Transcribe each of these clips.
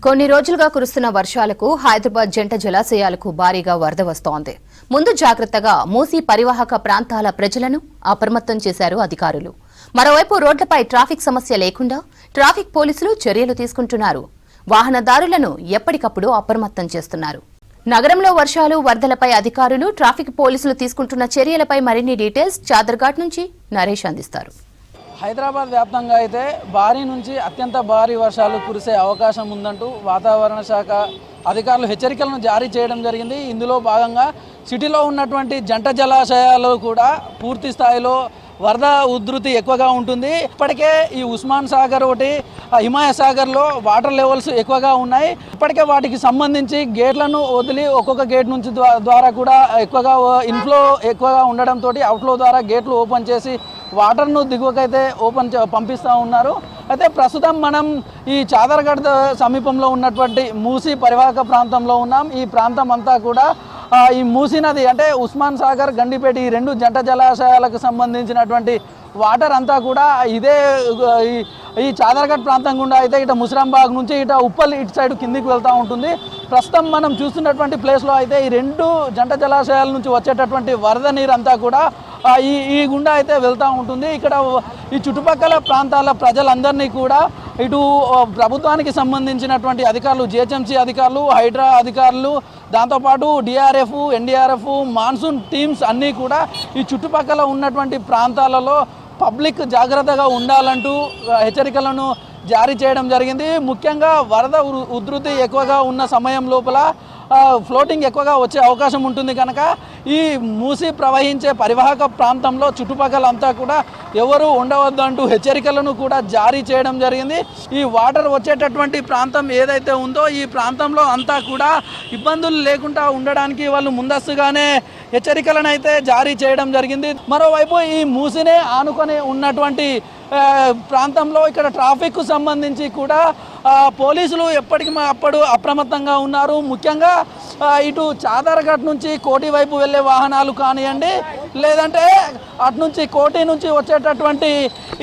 కొన్ని రోజులుగా కురుస్తున్న వర్షాలకు హైదరాబాద్ జంట జలాశయాలకు భారీగా వరద వస్తోంది. ముందు జాగ్రత్తగా మూసీ పరివాహక ప్రాంతాల ప్రజలను అప్రమత్తం చేశారు అధికారులు. మరోవైపు రోడ్లపై ట్రాఫిక్ సమస్య లేకుండా ట్రాఫిక్ పోలీసులు చర్యలు తీసుకుంటున్నారు. వాహనదారులను ఎప్పటికప్పుడు అప్రమత్తం చేస్తున్నారు. నగరంలో వర్షాలు, వరదలపై అధికారులు, ట్రాఫిక్ పోలీసులు తీసుకుంటున్న చర్యలపై మరిన్ని డీటెయిల్స్ చాదర్ఘాట్ నుంచి నరేష్ అందిస్తారు. హైదరాబాద్ వ్యాప్తంగా అయితే భారీ నుంచి అత్యంత భారీ వర్షాలు కురిసే అవకాశం ఉందంటూ వాతావరణ శాఖ అధికారులు హెచ్చరికలను జారీ చేయడం జరిగింది. ఇందులో భాగంగా సిటీలో ఉన్నటువంటి జంట జలాశయాలు కూడా పూర్తి స్థాయిలో వరద ఉధృతి ఎక్కువగా ఉంటుంది. ఇప్పటికే ఈ ఉస్మాన్ సాగర్ ఒకటి, హిమాయత్ సాగర్లో వాటర్ లెవెల్స్ ఎక్కువగా ఉన్నాయి. ఇప్పటికే వాటికి సంబంధించి గేట్లను వదిలి ఒక్కొక్క గేట్ నుంచి ద్వారా కూడా ఎక్కువగా ఇన్ఫ్లో ఎక్కువగా ఉండడంతో అవుట్ఫ్లో ద్వారా గేట్లు ఓపెన్ చేసి వాటర్ను దిగువకైతే పంపిస్తూ ఉన్నారు. అయితే ప్రస్తుతం మనం ఈ చాదర్ఘాట్ సమీపంలో ఉన్నటువంటి మూసీ పరివాహక ప్రాంతంలో ఉన్నాం. ఈ ప్రాంతం అంతా కూడా ఈ మూసీ నది అంటే ఉస్మాన్ సాగర్, గండిపేట ఈ రెండు జంట జలాశయాలకు సంబంధించినటువంటి వాటర్ అంతా కూడా ఇదే ఈ చాదర్ఘాట్ ప్రాంతం గుండా అయితే ఇట ముసిరాంబాగ్ నుంచి ఇట ఉప్పల్ ఇటు సైడ్ కిందికి వెళ్తూ ఉంటుంది. ప్రస్తుతం మనం చూస్తున్నటువంటి ప్లేస్లో అయితే ఈ రెండు జంట జలాశయాల నుంచి వచ్చేటటువంటి వరద నీరు అంతా కూడా ఈ గుండా అయితే వెళ్తూ ఉంటుంది. ఇక్కడ ఈ చుట్టుపక్కల ప్రాంతాల ప్రజలందరినీ కూడా ఇటు ప్రభుత్వానికి సంబంధించినటువంటి అధికారులు, జిహెచ్ఎంసీ అధికారులు, హైడ్రా అధికారులు, దాంతోపాటు డిఆర్ఎఫ్, ఎన్డీఆర్ఎఫ్, మాన్సూన్ టీమ్స్ అన్నీ కూడా ఈ చుట్టుపక్కల ఉన్నటువంటి ప్రాంతాలలో పబ్లిక్ జాగ్రత్తగా ఉండాలంటూ హెచ్చరికలను జారీ చేయడం జరిగింది. ముఖ్యంగా వరద ఉధృతి ఎక్కువగా ఉన్న సమయం లోపల ఫ్లోటింగ్ ఎక్కువగా వచ్చే అవకాశం ఉంటుంది కనుక ఈ మూసి ప్రవహించే పరివాహక ప్రాంతంలో చుట్టుపక్కల అంతా కూడా ఎవరు ఉండవద్దు అంటూ హెచ్చరికలను కూడా జారీ చేయడం జరిగింది. ఈ వాటర్ వచ్చేటటువంటి ప్రాంతం ఏదైతే ఉందో ఈ ప్రాంతంలో అంతా కూడా ఇబ్బందులు లేకుండా ఉండడానికి వాళ్ళు ముందస్తుగానే హెచ్చరికలను అయితే జారీ చేయడం జరిగింది. మరోవైపు ఈ మూసినే ఆనుకొని ఉన్నటువంటి ప్రాంతంలో ఇక్కడ ట్రాఫిక్కు సంబంధించి కూడా పోలీసులు ఎప్పటికీ అప్పుడు అప్రమత్తంగా ఉన్నారు. ముఖ్యంగా ఇటు చాదర్ఘాట్ నుంచి కోటి వైపు వెళ్ళే వాహనాలు కానివ్వండి, లేదంటే అటు నుంచి కోటి నుంచి వచ్చేటటువంటి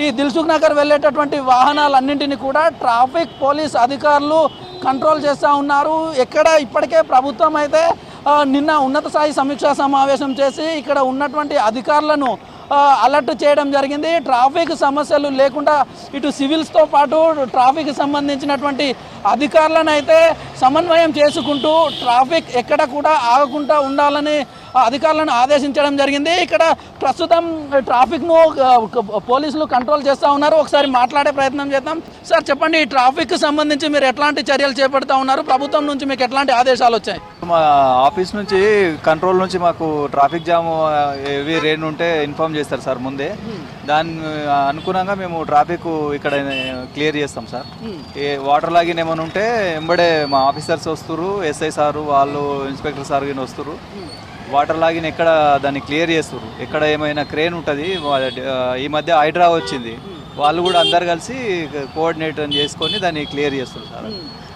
ఈ దిల్సుఖ్ నగర్ వెళ్ళేటటువంటి వాహనాలన్నింటినీ కూడా ట్రాఫిక్ పోలీస్ అధికారులు కంట్రోల్ చేస్తూ ఉన్నారు. ఎక్కడ ఇప్పటికే ప్రభుత్వం అయితే నిన్న ఉన్నత స్థాయి సమీక్షా సమావేశం చేసి ఇక్కడ ఉన్నటువంటి అధికారులను అలర్ట్ చేయడం జరిగింది. ట్రాఫిక్ సమస్యలు లేకుండా ఇటు సివిల్స్తో పాటు ట్రాఫిక్ సంబంధించినటువంటి అధికారులను అయితే సమన్వయం చేసుకుంటూ ట్రాఫిక్ ఎక్కడ కూడా ఆగకుండా ఉండాలని అధికారులను ఆదేశించడం జరిగింది. ఇక్కడ ప్రస్తుతం ట్రాఫిక్ను పోలీసులు కంట్రోల్ చేస్తూ ఉన్నారు. ఒకసారి మాట్లాడే ప్రయత్నం చేద్దాం. సార్ చెప్పండి, ఈ ట్రాఫిక్ సంబంధించి మీరు ఎట్లాంటి చర్యలు చేపడుతూ ఉన్నారు? ప్రభుత్వం నుంచి మీకు ఎట్లాంటి ఆదేశాలు వచ్చాయి? మా ఆఫీస్ నుంచి కంట్రోల్ నుంచి మాకు ట్రాఫిక్ జామ్ హెవీ రెయిన్ ఉంటే ఇన్ఫార్మ్ చేస్తారు సార్ ముందే. దాని అనుగుణంగా మేము ట్రాఫిక్ ఇక్కడ క్లియర్ చేస్తాం సార్. ఏ వాటర్ లాగిన్ ఏమైనా ఉంటే వెంబడే మా ఆఫీసర్స్ వస్తారు, ఎస్ఐ సారు వాళ్ళు, ఇన్స్పెక్టర్ సార్ గిన వస్తారు. వాటర్ లాగిన్ ఎక్కడ దాన్ని క్లియర్ చేస్తారు. ఎక్కడ ఏమైనా క్రేన్ ఉంటుంది, ఈ మధ్య హైడ్రా వచ్చింది, వాళ్ళు కూడా అందరు కలిసి కోఆర్డినేట్ చేసుకొని దాన్ని క్లియర్ చేస్తారు సార్.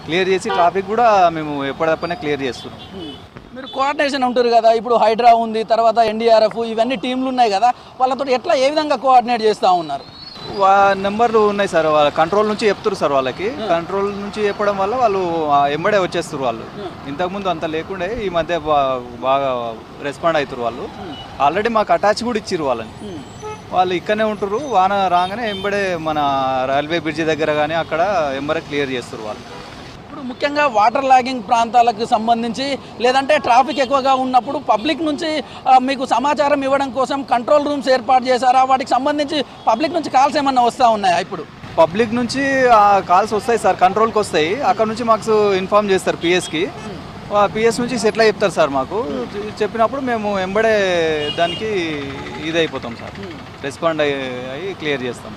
క్లియర్ చేసి ట్రాఫిక్ కూడా మేము ఎప్పటికప్పుడే క్లియర్ చేస్తున్నాం. మీరు కోఆర్డినేషన్ ఉంటారు కదా, ఇప్పుడు హైడ్రా ఉంది, తర్వాత ఎన్డీఆర్ఎఫ్, ఇవన్నీ టీంలు ఉన్నాయి కదా, వాళ్ళతో ఎట్లా ఏ విధంగా కోఆర్డినేట్ చేస్తూ ఉన్నారు? నెంబర్లు ఉన్నాయి సార్, వాళ్ళ కంట్రోల్ నుంచి చెప్తారు సార్. వాళ్ళకి కంట్రోల్ నుంచి చెప్పడం వల్ల వాళ్ళు ఎంబడే వచ్చేస్తారు. వాళ్ళు ఇంతకుముందు అంత లేకుండే, ఈ మధ్య బాగా రెస్పాండ్ అవుతారు. వాళ్ళు ఆల్రెడీ మాకు అటాచ్ కూడా ఇచ్చారు వాళ్ళని. వాళ్ళు ఇక్కడనే ఉంటారు. వాన రాగానే ఎంబడే మన రైల్వే బ్రిడ్జి దగ్గర కానీ అక్కడ ఎంబడే క్లియర్ చేస్తారు వాళ్ళు. ఇప్పుడు ముఖ్యంగా వాటర్ లాగింగ్ ప్రాంతాలకు సంబంధించి లేదంటే ట్రాఫిక్ ఎక్కువగా ఉన్నప్పుడు పబ్లిక్ నుంచి మీకు సమాచారం ఇవ్వడం కోసం కంట్రోల్ రూమ్స్ ఏర్పాటు చేశారా? వాటికి సంబంధించి పబ్లిక్ నుంచి కాల్స్ ఏమన్నా వస్తూ ఉన్నాయా? ఇప్పుడు పబ్లిక్ నుంచి కాల్స్ వస్తాయి సార్, కంట్రోల్కి వస్తాయి. అక్కడ నుంచి మాకు ఇన్ఫార్మ్ చేస్తారు పిఎస్కి. పిఎస్ నుంచి సెటిల్ చెప్తారు సార్. మాకు చెప్పినప్పుడు మేము ఎంబడే దానికి ఇదైపోతాం సార్, రెస్పాండ్ అయ్యి క్లియర్ చేస్తాం.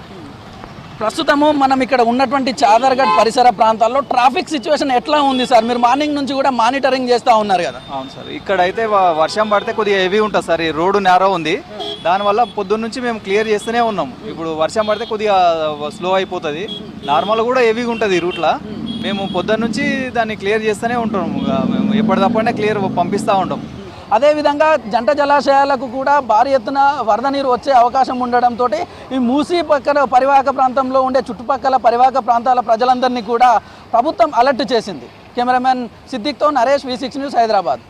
ప్రస్తుతము మనం ఇక్కడ ఉన్నటువంటి చాదర్ఘాట్ పరిసర ప్రాంతాల్లో ట్రాఫిక్ సిచ్యువేషన్ ఎట్లా ఉంది సార్? మీరు మార్నింగ్ నుంచి కూడా మానిటరింగ్ చేస్తూ ఉన్నారు కదా? అవును సార్, ఇక్కడైతే వర్షం పడితే కొద్దిగా హెవీ ఉంటుంది సార్. ఈ రోడ్డు నేరో ఉంది, దానివల్ల పొద్దున్న నుంచి మేము క్లియర్ చేస్తూనే ఉన్నాం. ఇప్పుడు వర్షం పడితే కొద్దిగా స్లో అయిపోతుంది. నార్మల్ కూడా హెవీగా ఉంటుంది ఈ రూట్లో. మేము పొద్దున్న నుంచి దాన్ని క్లియర్ చేస్తూనే ఉంటాం. మేము ఎప్పటికప్పుడే క్లియర్ పంపిస్తూ ఉంటాం. అదేవిధంగా జంట జలాశయాలకు కూడా భారీ ఎత్తున వరద నీరు వచ్చే అవకాశం ఉండడంతో ఈ మూసీ పక్కన పరివాహక ప్రాంతంలో ఉండే చుట్టుపక్కల పరివాహక ప్రాంతాల ప్రజలందరినీ కూడా ప్రభుత్వం అలర్ట్ చేసింది. కెమెరామెన్ సిద్దిక్తో నరేష్, V6 న్యూస్, హైదరాబాద్.